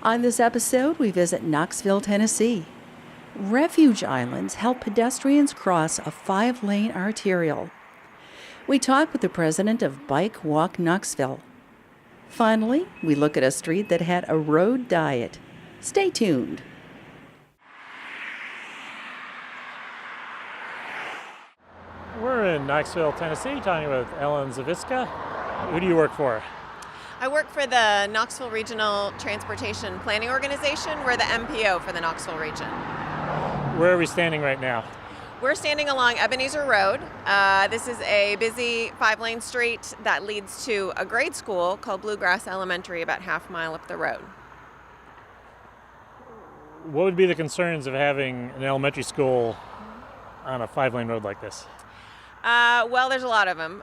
On this episode, we visit Knoxville, Tennessee. Refuge islands help pedestrians cross a 5-lane arterial. We talk with the president of Bike-Walk Knoxville. Finally, we look at a street that had a road diet. Stay tuned. We're in Knoxville, Tennessee, talking with Ellen Zawiska. Who do you work for? I work for the Knoxville Regional Transportation Planning Organization. We're the MPO for the Knoxville region. Where are we standing right now? We're standing along Ebenezer Road. This is a busy 5-lane street that leads to a grade school called Bluegrass Elementary about half a mile up the road. What would be the concerns of having an elementary school on a 5-lane road like this? Well, there's a lot of them.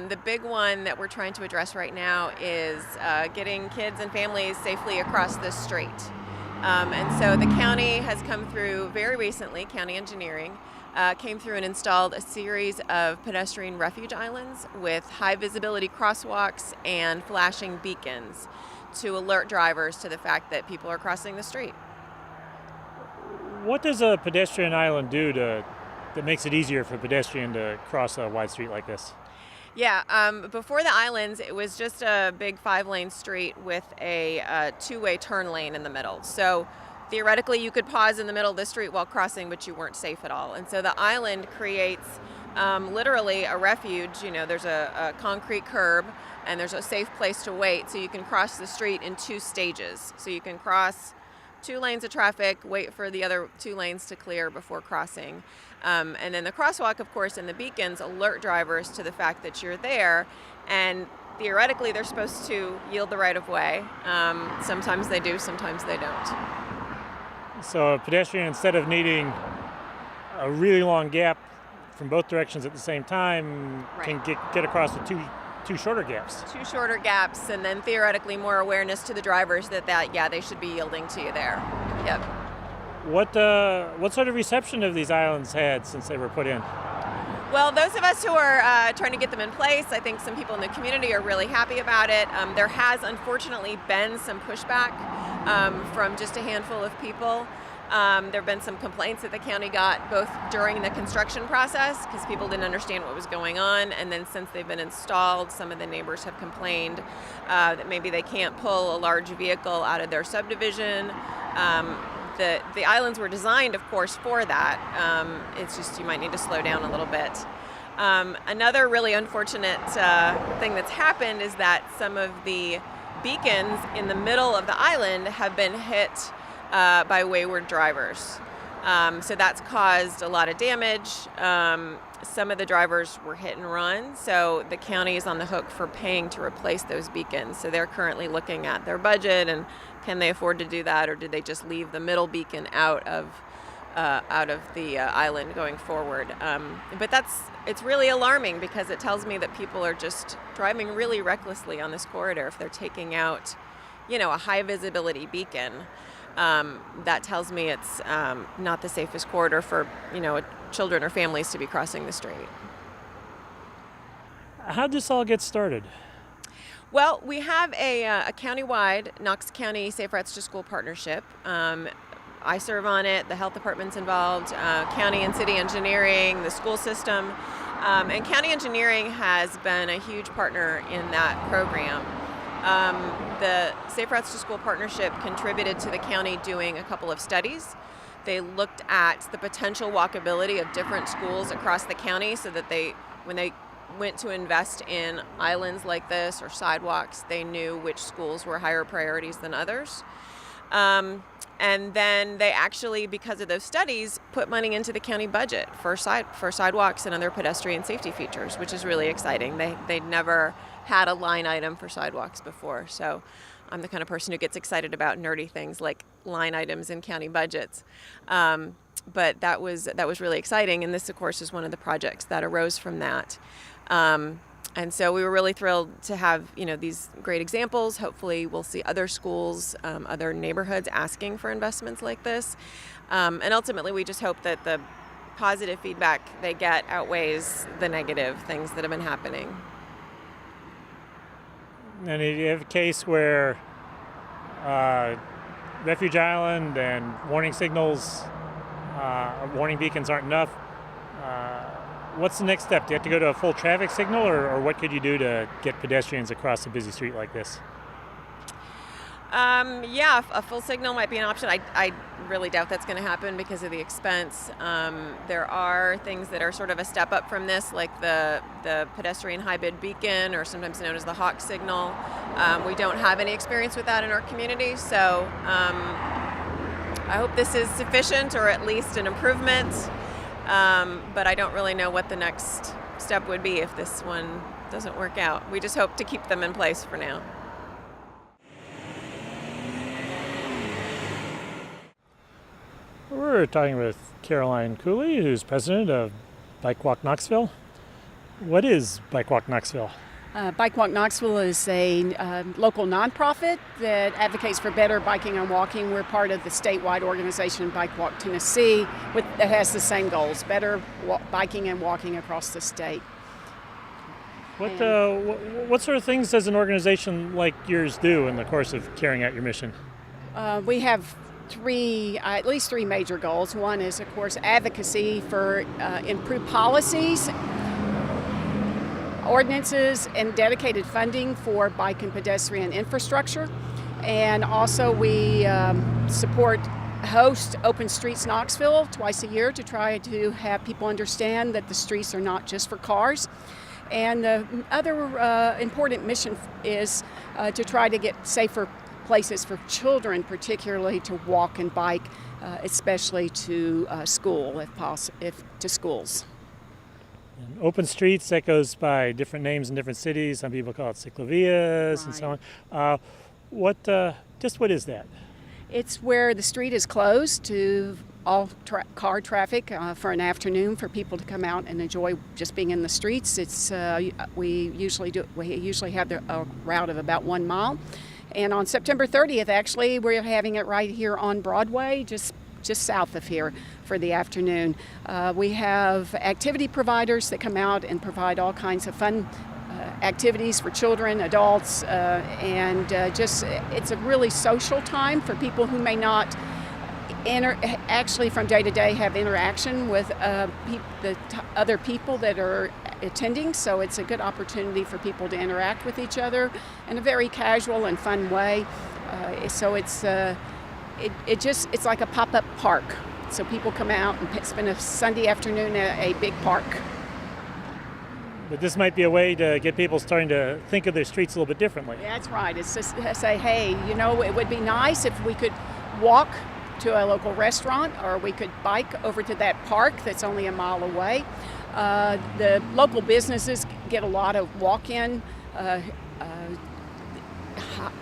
The big one that we're trying to address right now is getting kids and families safely across this street. And so the county has come through very recently, county engineering, came through and installed a series of pedestrian refuge islands with high visibility crosswalks and flashing beacons to alert drivers to the fact that people are crossing the street. What does a pedestrian island do that makes it easier for a pedestrian to cross a wide street like this? Yeah, before the islands, it was just a big 5-lane street with a 2-way turn lane in the middle. So theoretically, you could pause in the middle of the street while crossing, but you weren't safe at all. And so the island creates literally a refuge. You know, there's a concrete curb and there's a safe place to wait, so you can cross the street in 2 stages. So you can cross 2 lanes of traffic, wait for the other 2 lanes to clear before crossing. And then the crosswalk, of course, and the beacons alert drivers to the fact that you're there. And theoretically, they're supposed to yield the right of way. Sometimes they do, sometimes they don't. So a pedestrian, instead of needing a really long gap from both directions at the same time, Right. can get across with two shorter gaps. 2 shorter gaps, and then theoretically more awareness to the drivers that they should be yielding to you there. Yep. What sort of reception have these islands had since they were put in? Well, those of us who are trying to get them in place, I think some people in the community are really happy about it. There has unfortunately been some pushback from just a handful of people. There have been some complaints that the county got both during the construction process because people didn't understand what was going on, and then since they've been installed, some of the neighbors have complained that maybe they can't pull a large vehicle out of their subdivision. The islands were designed, of course, for that. It's just you might need to slow down a little bit. Another really unfortunate thing that's happened is that some of the beacons in the middle of the island have been hit by wayward drivers. So that's caused a lot of damage. Some of the drivers were hit and run, so the county is on the hook for paying to replace those beacons. So they're currently looking at their budget and can they afford to do that, or did they just leave the middle beacon out of the island going forward? But it's really alarming because it tells me that people are just driving really recklessly on this corridor if they're taking out, a high visibility beacon. That tells me it's not the safest corridor for, children or families to be crossing the street. How'd this all get started? Well, we have a county-wide Knox County Safe Routes to School partnership. I serve on it. The health department's involved, county and city engineering, the school system. And county engineering has been a huge partner in that program. The Safe Routes to School partnership contributed to the county doing a couple of studies. They looked at the potential walkability of different schools across the county so that when they went to invest in islands like this or sidewalks, they knew which schools were higher priorities than others. And then they actually, because of those studies, put money into the county budget for sidewalks and other pedestrian safety features, which is really exciting. They'd never had a line item for sidewalks before, so I'm the kind of person who gets excited about nerdy things like line items in county budgets. But that was really exciting, and this, of course, is one of the projects that arose from that. And so we were really thrilled to have, these great examples. Hopefully we'll see other schools, other neighborhoods asking for investments like this. And ultimately we just hope that the positive feedback they get outweighs the negative things that have been happening. And you have a case where Refuge Island and warning signals, warning beacons aren't enough. What's the next step? Do you have to go to a full traffic signal, or what could you do to get pedestrians across a busy street like this? Yeah, a full signal might be an option. I really doubt that's going to happen because of the expense. There are things that are sort of a step up from this, like the pedestrian high-bid beacon, or sometimes known as the hawk signal. We don't have any experience with that in our community, so I hope this is sufficient, or at least an improvement. But I don't really know what the next step would be if this one doesn't work out. We just hope to keep them in place for now. We're talking with Caroline Cooley, who's president of Bike-Walk Knoxville. What is Bike-Walk Knoxville? Bike-Walk Knoxville is a local nonprofit that advocates for better biking and walking. We're part of the statewide organization Bike-Walk Tennessee that has the same goals, better biking and walking across the state. What sort of things does an organization like yours do in the course of carrying out your mission? We have at least three major goals. One is, of course, advocacy for improved policies, ordinances, and dedicated funding for bike and pedestrian infrastructure. And also we host Open Streets Knoxville twice a year to try to have people understand that the streets are not just for cars. And the other important mission is to try to get safer places for children, particularly to walk and bike, especially to school, if to schools. And open streets, that goes by different names in different cities. Some people call it ciclovias, and so on. What is that? It's where the street is closed to all car traffic for an afternoon for people to come out and enjoy just being in the streets. We usually have a route of about 1 mile. And on September 30th, actually, we're having it right here on Broadway, just south of here for the afternoon. We have activity providers that come out and provide all kinds of fun activities for children, adults, and it's a really social time for people who may not actually from day to day have interaction with the other people that are attending, so it's a good opportunity for people to interact with each other in a very casual and fun way. So it's like a pop-up park. So people come out and spend a Sunday afternoon at a big park. But this might be a way to get people starting to think of their streets a little bit differently. Yeah, that's right. It's just to say, hey, it would be nice if we could walk to a local restaurant, or we could bike over to that park that's only a mile away. The local businesses get a lot of walk-in.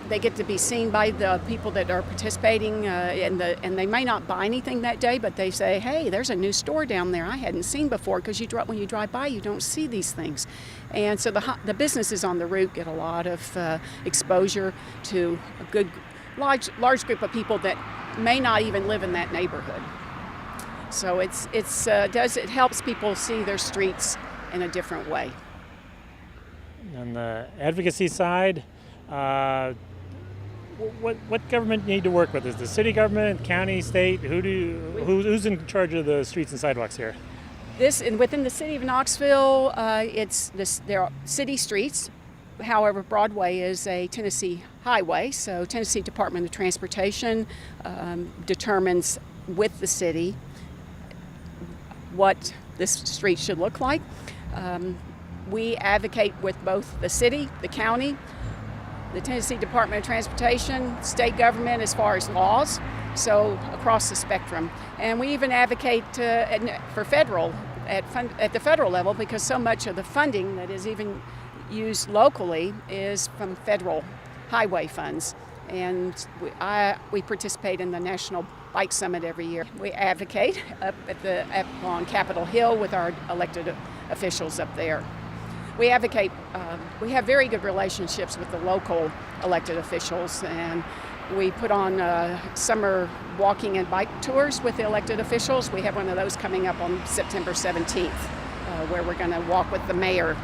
They get to be seen by the people that are participating, and they may not buy anything that day, but they say, hey, there's a new store down there I hadn't seen before, because when you drive by, you don't see these things. And so the businesses on the route get a lot of exposure to a good, large group of people that may not even live in that neighborhood. So it helps people see their streets in a different way. On the advocacy side, what government need to work with? Is the city government, county, state? Who's in charge of the streets and sidewalks here? Within the city of Knoxville, there are city streets. However, Broadway is a Tennessee highway, so Tennessee Department of Transportation determines with the city what this street should look like. We advocate with both the city, the county, the Tennessee Department of Transportation, state government as far as laws, so across the spectrum. And we even advocate for federal, at the federal level, because so much of the funding that is even used locally is from federal highway funds. And we participate in the National Bike Summit every year. We advocate up on Capitol Hill with our elected officials up there. We advocate, we have very good relationships with the local elected officials, and we put on summer walking and bike tours with the elected officials. We have one of those coming up on September 17th, where we're going to walk with the mayor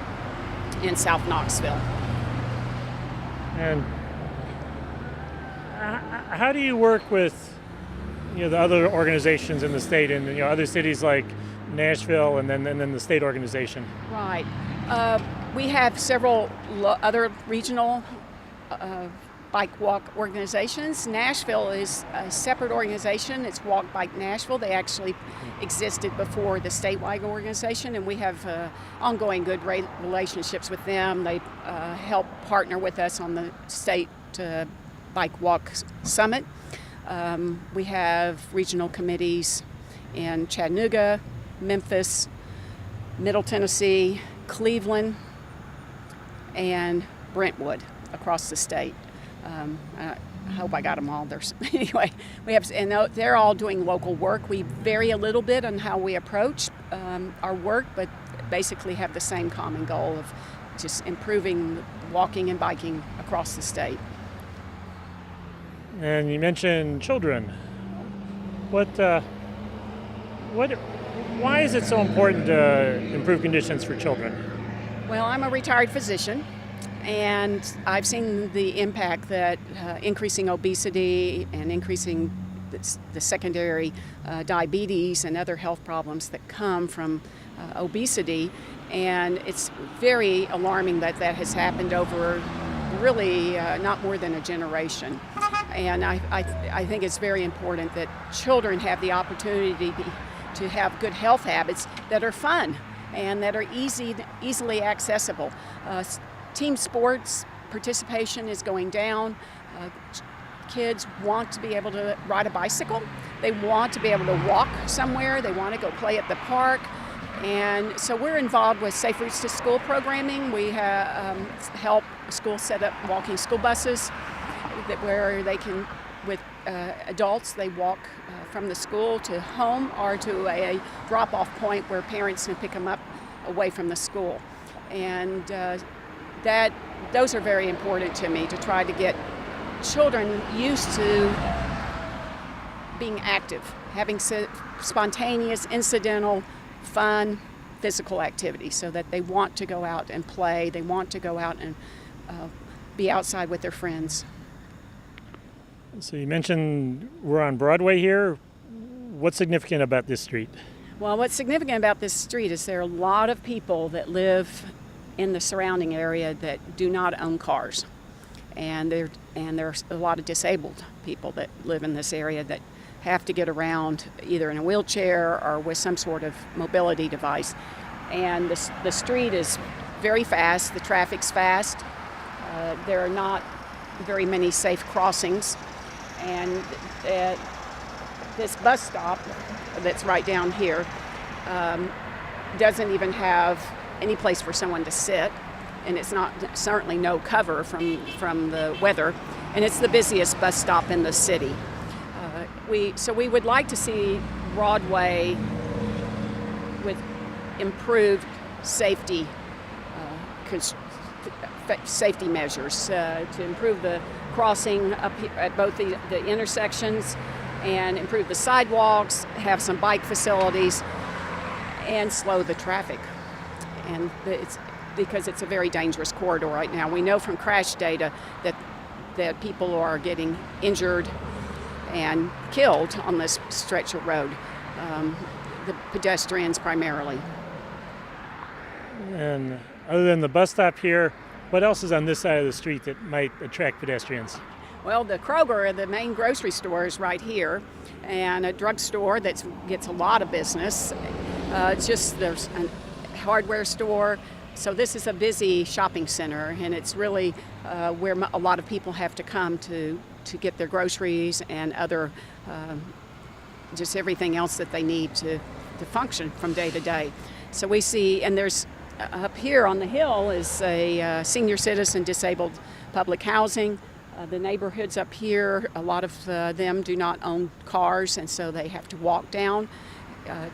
in South Knoxville. And how do you work with the other organizations in the state and other cities like Nashville and then the state organization? Right. We have several other regional bike-walk organizations. Nashville is a separate organization. It's Walk Bike Nashville. They actually existed before the statewide organization, and we have ongoing good relationships with them. They help partner with us on the state bike-walk summit. We have regional committees in Chattanooga, Memphis, Middle Tennessee, Cleveland, and Brentwood across the state. I hope I got them all. Anyway, they're all doing local work. We vary a little bit on how we approach our work, but basically have the same common goal of just improving walking and biking across the state. And you mentioned children. Why is it so important to improve conditions for children? Well, I'm a retired physician, and I've seen the impact that increasing obesity and increasing the secondary diabetes and other health problems that come from obesity, and it's very alarming that has happened over really not more than a generation. And I think it's very important that children have the opportunity to have good health habits that are fun and that are easily accessible. Team sports participation is going down. Kids want to be able to ride a bicycle. They want to be able to walk somewhere. They want to go play at the park. And so we're involved with Safe Routes to School programming. We help schools set up walking school buses where they can, with adults, they walk from the school to home or to a drop-off point where parents can pick them up away from the school. And those are very important to me, to try to get children used to being active, having spontaneous, incidental, fun, physical activity, so that they want to go out and play, they want to go out and be outside with their friends. So you mentioned we're on Broadway here. What's significant about this street? Well, what's significant about this street is there are a lot of people that live in the surrounding area that do not own cars. And there's a lot of disabled people that live in this area that have to get around either in a wheelchair or with some sort of mobility device. And the street is very fast, the traffic's fast, there are not very many safe crossings, and this bus stop that's right down here doesn't even have any place for someone to sit, and it's certainly no cover from the weather, and it's the busiest bus stop in the city. So we would like to see Broadway with improved safety measures to improve the crossing up at both the intersections and improve the sidewalks, have some bike facilities, and slow the traffic. And because it's a very dangerous corridor right now. We know from crash data that people are getting injured and killed on this stretch of road, the pedestrians primarily. And other than the bus stop here, what else is on this side of the street that might attract pedestrians? Well, the Kroger, the main grocery store, is right here, and a drugstore that gets a lot of business. There's a hardware store. So this is a busy shopping center, and it's really where a lot of people have to come to get their groceries and other, just everything else that they need to function from day to day. So we see, and there's up here on the hill is a senior citizen disabled public housing. The neighborhoods up here, a lot of them do not own cars, and so they have to walk down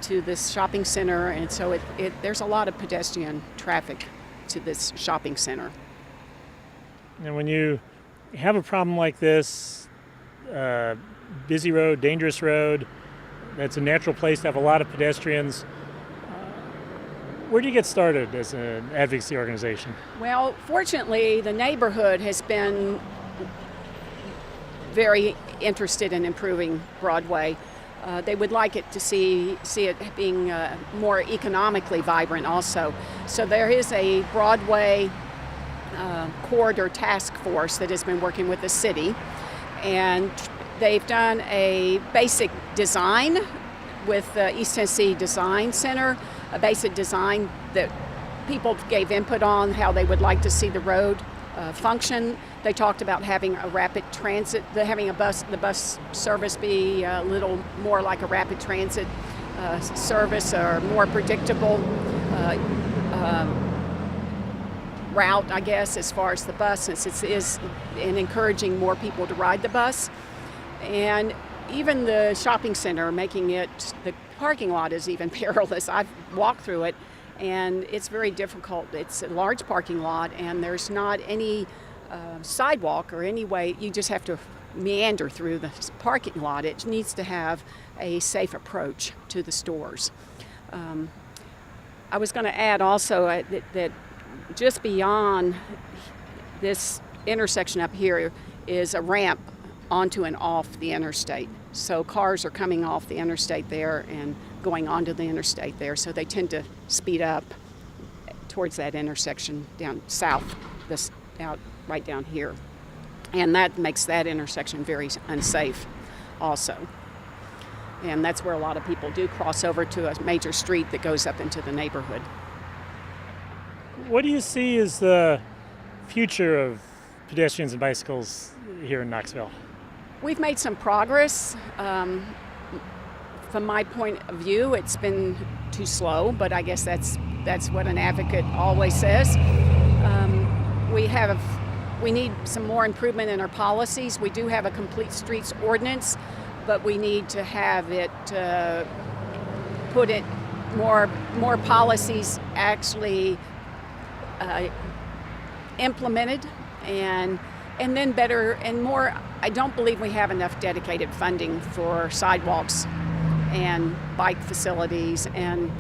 to this shopping center, and so there's a lot of pedestrian traffic to this shopping center. And when you have a problem like this, busy road, dangerous road, that's a natural place to have a lot of pedestrians, where do you get started as an advocacy organization? Well, fortunately, the neighborhood has been very interested in improving Broadway. They would like it to see it being more economically vibrant also. So there is a Broadway corridor task force that has been working with the city, and they've done a basic design with the East Tennessee Design Center, a basic design that people gave input on how they would like to see the road function. They talked about having a rapid transit, having the bus service be a little more like a rapid transit service, or more predictable route, I guess, as far as the bus, since it is in encouraging more people to ride the bus. And even the shopping center, making it, the parking lot is even perilous. I've walked through it, and it's very difficult. It's a large parking lot, and there's not any sidewalk or any way. You just have to meander through the parking lot. It needs to have a safe approach to the stores. I was going to add also that just beyond this intersection up here is a ramp onto and off the interstate. So cars are coming off the interstate there and going onto the interstate there, so they tend to speed up towards that intersection down south, out right down here. And that makes that intersection very unsafe also. And that's where a lot of people do cross over to a major street that goes up into the neighborhood. What do you see as the future of pedestrians and bicycles here in Knoxville? We've made some progress. From my point of view, it's been too slow, but I guess that's what an advocate always says. We need some more improvement in our policies. We do have a complete streets ordinance, but we need to have it put it more policies actually implemented, and then better and more. I don't believe we have enough dedicated funding for sidewalks and bike facilities and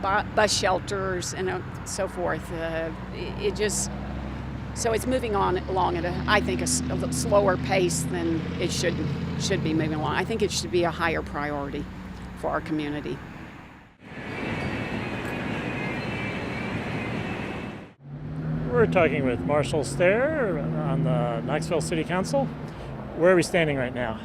bus shelters and so forth. So it's moving on along at I think a slower pace than it should be moving along. I think it should be a higher priority for our community. We're talking with Marshall Stair on the Knoxville City Council. Where are we standing right now?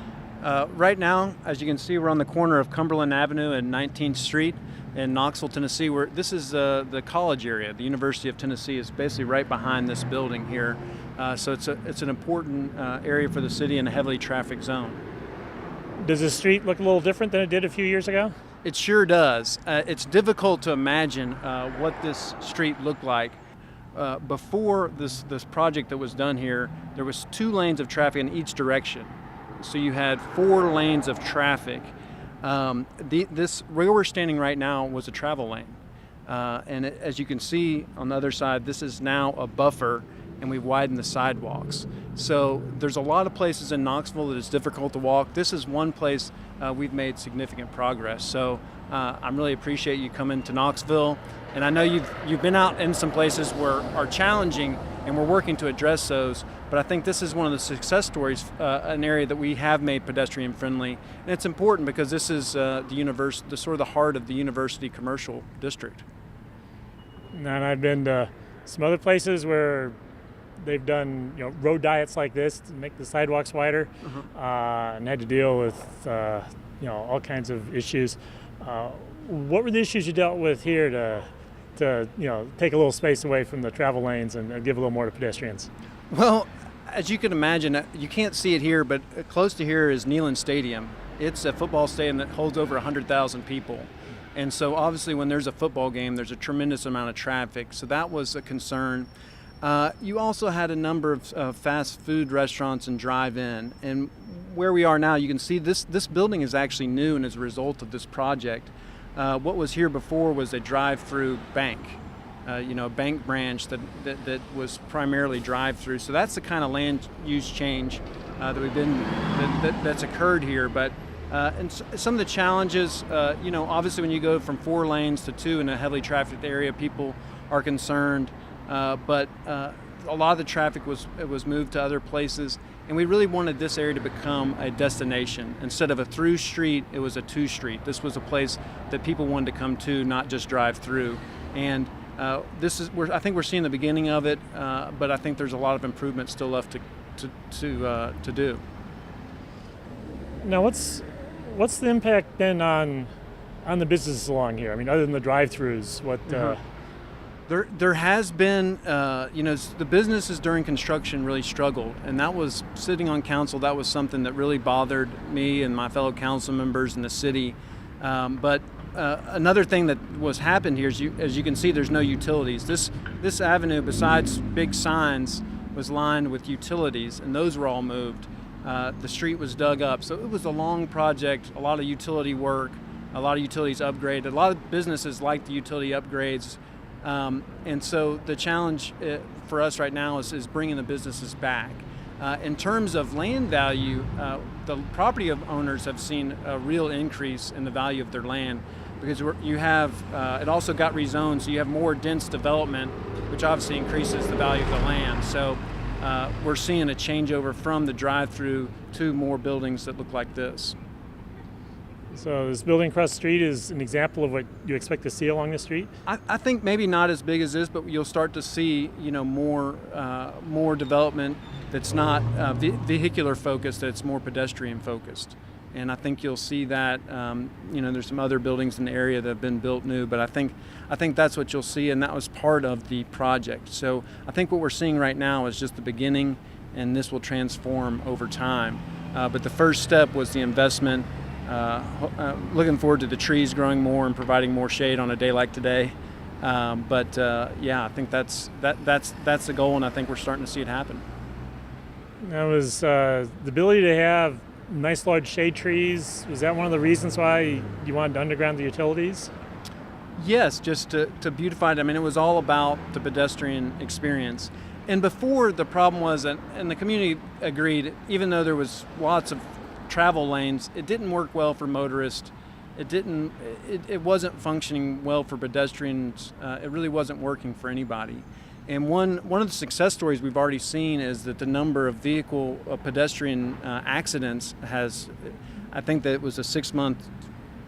Right now, as you can see, we're on the corner of Cumberland Avenue and 19th Street in Knoxville, Tennessee. This is the college area. The University of Tennessee is basically right behind this building here. So it's an important area for the city and a heavily trafficked zone. Does the street look a little different than it did a few years ago? It sure does. It's difficult to imagine what this street looked like. Before this project that was done here, there was 2 lanes of traffic in each direction. So you had 4 lanes of traffic. This where we're standing right now was a travel lane. And as you can see on the other side, this is now a buffer, and we've widened the sidewalks. So there's a lot of places in Knoxville that it's difficult to walk. This is one place we've made significant progress. So I really appreciate you coming to Knoxville. And I know you've been out in some places where are challenging, and we're working to address those. But I think this is one of the success stories, an area that we have made pedestrian friendly. And it's important because this is the sort of the heart of the university commercial district. And I've been to some other places where they've done road diets like this to make the sidewalks wider, and had to deal with all kinds of issues. What were the issues you dealt with here to take a little space away from the travel lanes and give a little more to pedestrians? Well, as you can imagine, you can't see it here, but close to here is Neyland Stadium. It's a football stadium that holds over 100,000 people. And so obviously when there's a football game, there's a tremendous amount of traffic. So that was a concern. You also had a number of fast food restaurants and drive-in. And where we are now, you can see this building is actually new, and as a result of this project. What was here before was a drive-through bank, a bank branch that was primarily drive-through. So that's the kind of land use change that's occurred here. But and some of the challenges, obviously when you go from 4 lanes to 2 in a heavily trafficked area, people are concerned. But a lot of the traffic was moved to other places, And we really wanted this area to become a destination. Instead of a through street, it was a to street. This was a place that people wanted to come to, not just drive through. And I think we're seeing the beginning of it, but I think there's a lot of improvement still left to do. Now, what's the impact been on the businesses along here? I mean, other than the drive-throughs, what? There has been, the businesses during construction really struggled, and that was, sitting on council, that was something that really bothered me and my fellow council members in the city. But another thing that was happened here is, as you can see, there's no utilities. This avenue, besides big signs, was lined with utilities, and those were all moved. The street was dug up, so it was a long project, a lot of utility work, a lot of utilities upgraded. A lot of businesses like the utility upgrades. And so the challenge for us right now is bringing the businesses back. In terms of land value, the property owners have seen a real increase in the value of their land, because it also got rezoned, so you have more dense development, which obviously increases the value of the land. So we're seeing a changeover from the drive-through to more buildings that look like this. So this building across the street is an example of what you expect to see along the street? I think maybe not as big as this, but you'll start to see, more development that's not vehicular focused, that's more pedestrian focused. And I think you'll see that, there's some other buildings in the area that have been built new, but I think that's what you'll see, and that was part of the project. So I think what we're seeing right now is just the beginning, and this will transform over time. But the first step was the investment. Looking forward to the trees growing more and providing more shade on a day like today. I think that's the goal, and I think we're starting to see it happen. That was the ability to have nice large shade trees. Was that one of the reasons why you wanted to underground the utilities? Yes, just to beautify it. I mean, it was all about the pedestrian experience. And before, the problem was, and the community agreed, even though there was lots of travel lanes, it didn't work well for motorists. It wasn't functioning well for pedestrians. It really wasn't working for anybody. And one of the success stories we've already seen is that the number of pedestrian accidents I think that it was a 6-month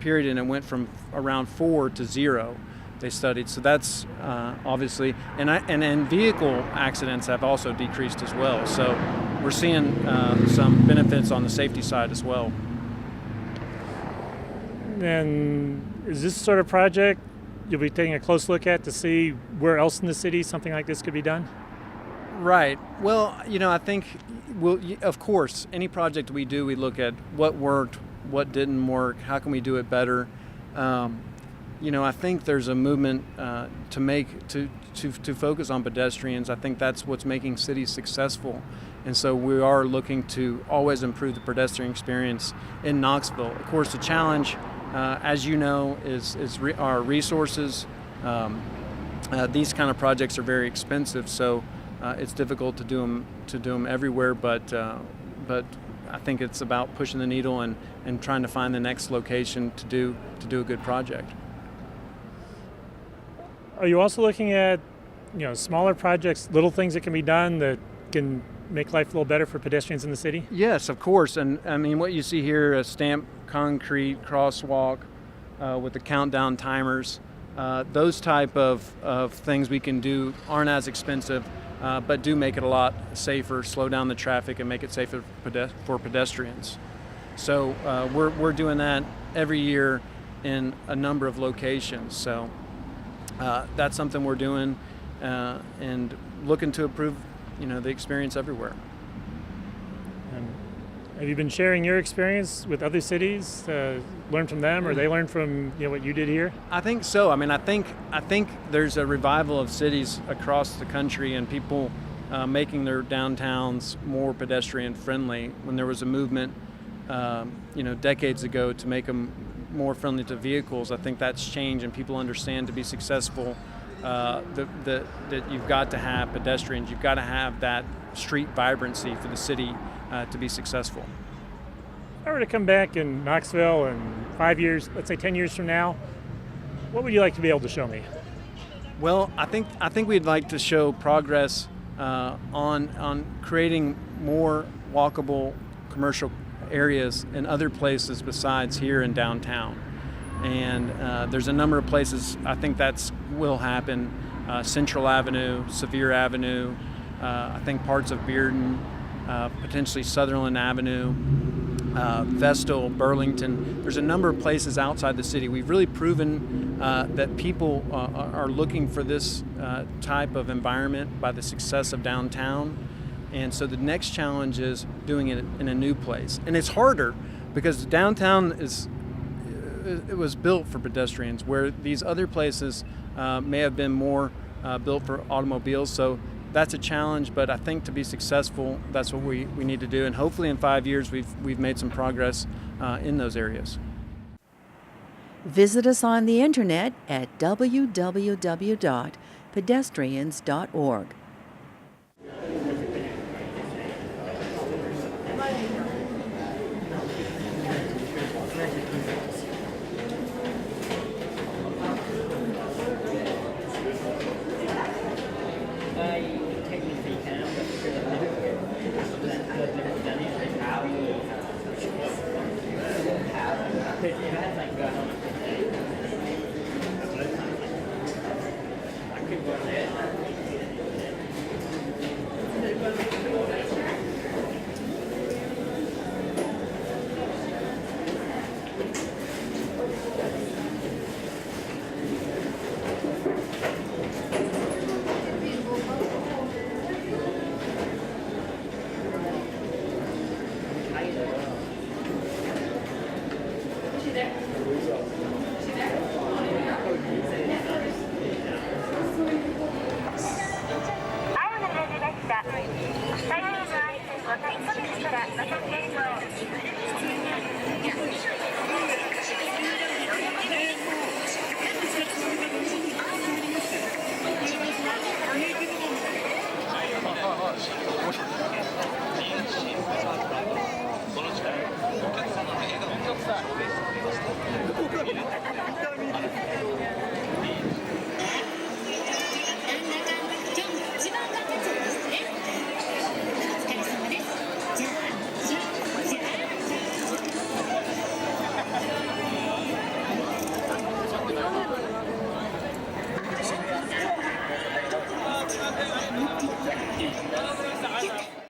period, and it went from around 4 to 0. They studied, so that's obviously, and vehicle accidents have also decreased as well. So we're seeing some benefits on the safety side as well. And is this sort of project you'll be taking a close look at to see where else in the city something like this could be done? Right. Well, I think of course, any project we do, we look at what worked, what didn't work, how can we do it better. I think there's a movement to focus on pedestrians. I think that's what's making cities successful. And so we are looking to always improve the pedestrian experience in Knoxville. Of course, the challenge, as you know, is our resources. These kind of projects are very expensive, so it's difficult to do them everywhere. But I think it's about pushing the needle and trying to find the next location to do a good project. Are you also looking at, smaller projects, little things that can be done that can make life a little better for pedestrians in the city? Yes, of course. And I mean, what you see here, a stamped concrete crosswalk with the countdown timers, those type of things we can do aren't as expensive, but do make it a lot safer, slow down the traffic, and make it safer for pedestrians. So we're doing that every year in a number of locations. So that's something we're doing and looking to improve, the experience everywhere. And have you been sharing your experience with other cities, learn from them, or they learn from what you did here? I think so. I mean, I think there's a revival of cities across the country and people making their downtowns more pedestrian friendly. When there was a movement, decades ago to make them more friendly to vehicles, I think that's changed, and people understand to be successful that you've got to have pedestrians, you've got to have that street vibrancy for the city to be successful. If I were to come back in Knoxville in 5 years, let's say 10 years from now, what would you like to be able to show me? Well, I think we'd like to show progress on creating more walkable commercial areas in other places besides here in downtown. And there's a number of places I think that will happen. Central Avenue, Sevier Avenue, I think parts of Bearden, potentially Sutherland Avenue, Vestal, Burlington. There's a number of places outside the city. We've really proven that people are looking for this type of environment by the success of downtown. And so the next challenge is doing it in a new place. And it's harder because downtown it was built for pedestrians, where these other places may have been more built for automobiles. So that's a challenge, but I think to be successful, that's what we need to do. And hopefully in 5 years, we've made some progress in those areas. Visit us on the internet at www.pedestrians.org.